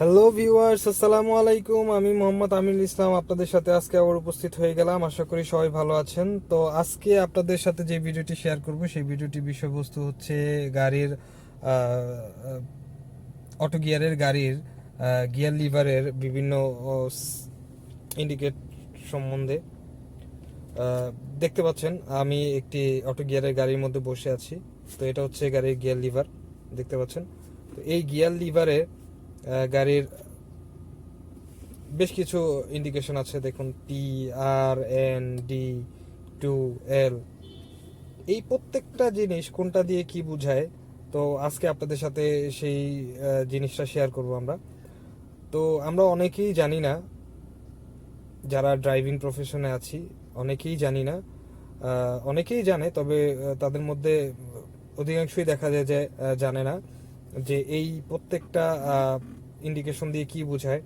Hello viewers, আসসালামু আলাইকুম। আমি মোহাম্মদ আমিনুল ইসলাম আপনাদের সাথে আজকে আবার উপস্থিত হয়ে গেলাম। আশা করি সবাই ভালো আছেন। তো আজকে আপনাদের সাথে যে ভিডিওটি শেয়ার করব সেই ভিডিওটির বিষয়বস্তু হচ্ছে গাড়ির অটো গিয়ারের গাড়ির গিয়ার লিভারের বিভিন্ন ইন্ডিকেট সম্বন্ধে। দেখতে পাচ্ছেন আমি একটি অটো গিয়ারের গাড়ির মধ্যে বসে আছি। তো এটা হচ্ছে গাড়ির গিয়ার লিভার, দেখতে পাচ্ছেন। তো এই গিয়ার লিভারে গাড়ির বেশ কিছু ইন্ডিকেশন আছে, দেখুন PRND2L। এই প্রত্যেকটা জিনিস কোনটা দিয়ে কি বোঝায়, তো আজকে আপনাদের সাথে সেই জিনিসটা শেয়ার করব আমরা। তো আমরা অনেকেই জানি না, যারা ড্রাইভিং প্রফেশনে আছি অনেকেই জানি না, অনেকেই জানে, তবে তাদের মধ্যে অধিকাংশই দেখা যায় যে জানে না যে এই প্রত্যেকটা ইন্ডিকেশন দিয়ে কি বোঝায়,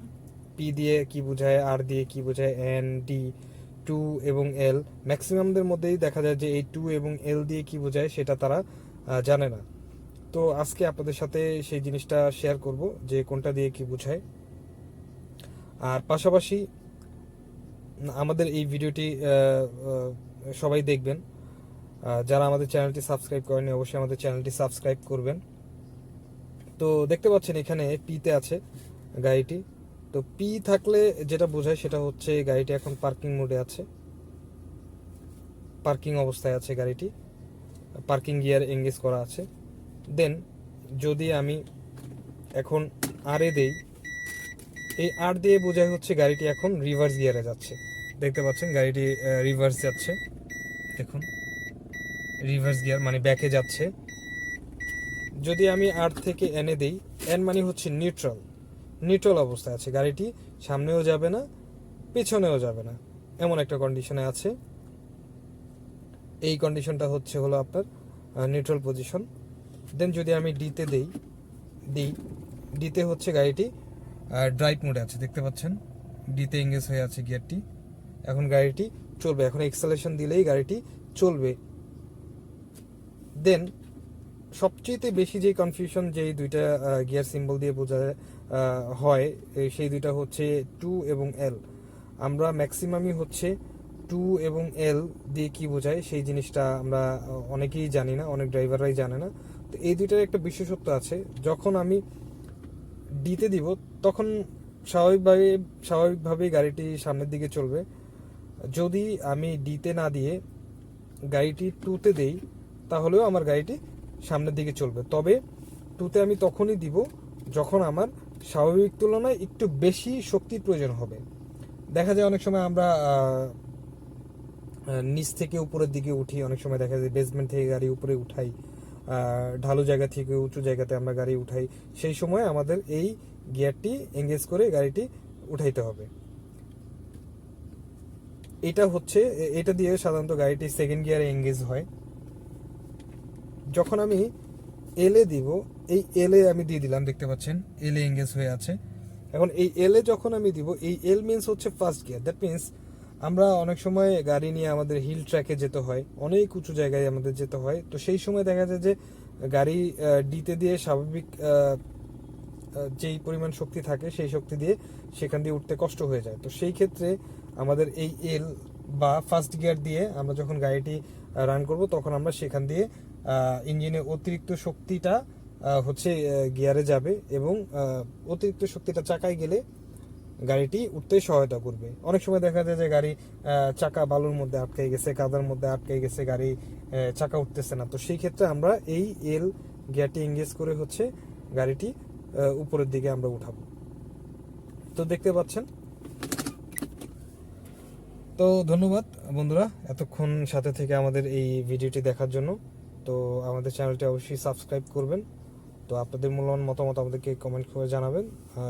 পি দিয়ে কি বোঝায়, আর দিয়ে কি বোঝায়, এন, ডি, টু এবং এল। ম্যাক্সিমামদের মধ্যেই দেখা যায় যে এই টু এবং এল দিয়ে কি বোঝায় সেটা তারা জানে না। তো আজকে আপনাদের সাথে সেই জিনিসটা শেয়ার করব যে কোনটা দিয়ে কি বোঝায়। আর পাশাপাশি আমাদের এই ভিডিওটি সবাই দেখবেন। যারা আমাদের চ্যানেলটি সাবস্ক্রাইব করেনি অবশ্যই আমাদের চ্যানেলটি সাবস্ক্রাইব করবেন। তো দেখতে পাচ্ছেন এখানে পিতে আছে গাড়িটি। তো পি থাকলে যেটা বোঝায় সেটা হচ্ছে গাড়িটি এখন পার্কিং মোডে আছে, পার্কিং অবস্থায় আছে গাড়িটি, পার্কিং গিয়ার এঙ্গেজ করা আছে। দেন যদি আমি এখন আর এ দেই, এই আর দিয়ে বোঝায় হচ্ছে গাড়িটি এখন রিভার্স গিয়ারে যাচ্ছে। দেখতে পাচ্ছেন গাড়িটি রিভার্স যাচ্ছে, দেখুন রিভার্স গিয়ার মানে ব্যাকে যাচ্ছে। যদি আমি আর থেকে এনে দেই, এন মানে হচ্ছে নিউট্রাল, নিউট্রাল অবস্থায় আছে গাড়িটি, সামনেও যাবে না পেছনেও যাবে না, এমন একটা কন্ডিশনে আছে। এই কন্ডিশনটা হচ্ছে হলো আপনার নিউট্রাল পজিশন। দেন যদি আমি ডিতে দেই, ডি ডিতে হচ্ছে গাড়িটি ড্রাইভ মোডে আছে, দেখতে পাচ্ছেন ডিতে এঙ্গেজ হয়ে আছে গিয়ারটি। এখন গাড়িটি চলবে, এখন এক্সেলেশন দিলেই গাড়িটি চলবে। দেন সবচেয়ে বেশি যে কনফিউশন যেই দুইটা গিয়ার সিম্বল দিয়ে বোঝা হয়, সেই দুইটা হচ্ছে টু এবং এল। আমরা ম্যাক্সিমামই হচ্ছে টু এবং এল দিয়ে কি বোঝায় সেই জিনিসটা আমরা অনেকেই জানি না, অনেক ড্রাইভাররাই জানে না। তো এই দুইটার একটা বিশেষত্ব আছে, যখন আমি ডিতে দিব তখন স্বাভাবিকভাবেই গাড়িটি সামনের দিকে চলবে। যদি আমি ডিতে না দিয়ে গাড়িটি টুতে দেই তাহলেও আমার গাড়িটি সামনের দিকে চলবে। তবে টুতে আমি তখনই দিব যখন আমার স্বাভাবিক তুলনায় একটু বেশি শক্তির প্রয়োজন হবে। দেখা যায় অনেক সময় আমরা নিচ থেকে উপরের দিকে উঠি, অনেক সময় দেখা যায় বেসমেন্ট থেকে গাড়ি উপরে উঠাই, ঢালু জায়গা থেকে উঁচু জায়গাতে আমরা গাড়ি উঠাই, সেই সময় আমাদের এই গিয়ারটি এঙ্গেজ করে গাড়িটি উঠাইতে হবে। এটা দিয়ে সাধারণত গাড়িটি সেকেন্ড গিয়ারে এঙ্গেজ হয়। যখন আমি এলে দিব, এই এলে আমি দিয়ে দিলাম, দেখতে পাচ্ছেন এলে এঙ্গেজ হয়ে আছে। এখন এই এলে যখন আমি দিব, এই এল মিনস হচ্ছে ফার্স্ট গিয়ার। দ্যাট মিনস আমরা অনেক সময় গাড়ি নিয়ে আমাদের হিল ট্র্যাকে যেতে হয়, অনেক উঁচু জায়গায় আমাদের যেতে হয়। তো সেই সময় দেখা যায় যে গাড়ি ডিতে দিয়ে স্বাভাবিক যেই পরিমাণ শক্তি থাকে সেই শক্তি দিয়ে সেখান দিয়ে উঠতে কষ্ট হয়ে যায়। তো সেই ক্ষেত্রে আমাদের এই এল বা ফার্স্ট গিয়ার দিয়ে আমরা যখন গাড়িটি রান করব তখন আমরা সেখান দিয়ে ইঞ্জিনের অতিরিক্ত শক্তিটা হচ্ছে গিয়ারে যাবে এবং অতিরিক্ত শক্তিটা চাকায় গেলে গাড়িটি উঠতে সহায়তা করবে। অনেক সময় দেখা যায় যে গাড়ি চাকা বালুর মধ্যে আটকে গেছে, কাদার মধ্যে আটকে গেছে, গাড়ি চাকা উঠতেছে না। তো সেই ক্ষেত্রে আমরা এই এল গিয়ারটি এঙ্গেজ করে হচ্ছে গাড়িটি উপরের দিকে আমরা উঠাবো। তো দেখতে পাচ্ছেন। তো ধন্যবাদ বন্ধুরা এতক্ষণ সাথে থেকে আমাদের এই ভিডিওটি দেখার জন্য। তো আমাদের চ্যানেলটি অবশ্যই সাবস্ক্রাইব করবেন। তো আপনাদের মূল্যবান মতামত আমাদেরকে কমেন্ট করে জানাবেন।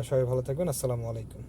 সবাই ভালো থাকবেন। আসসালামু আলাইকুম।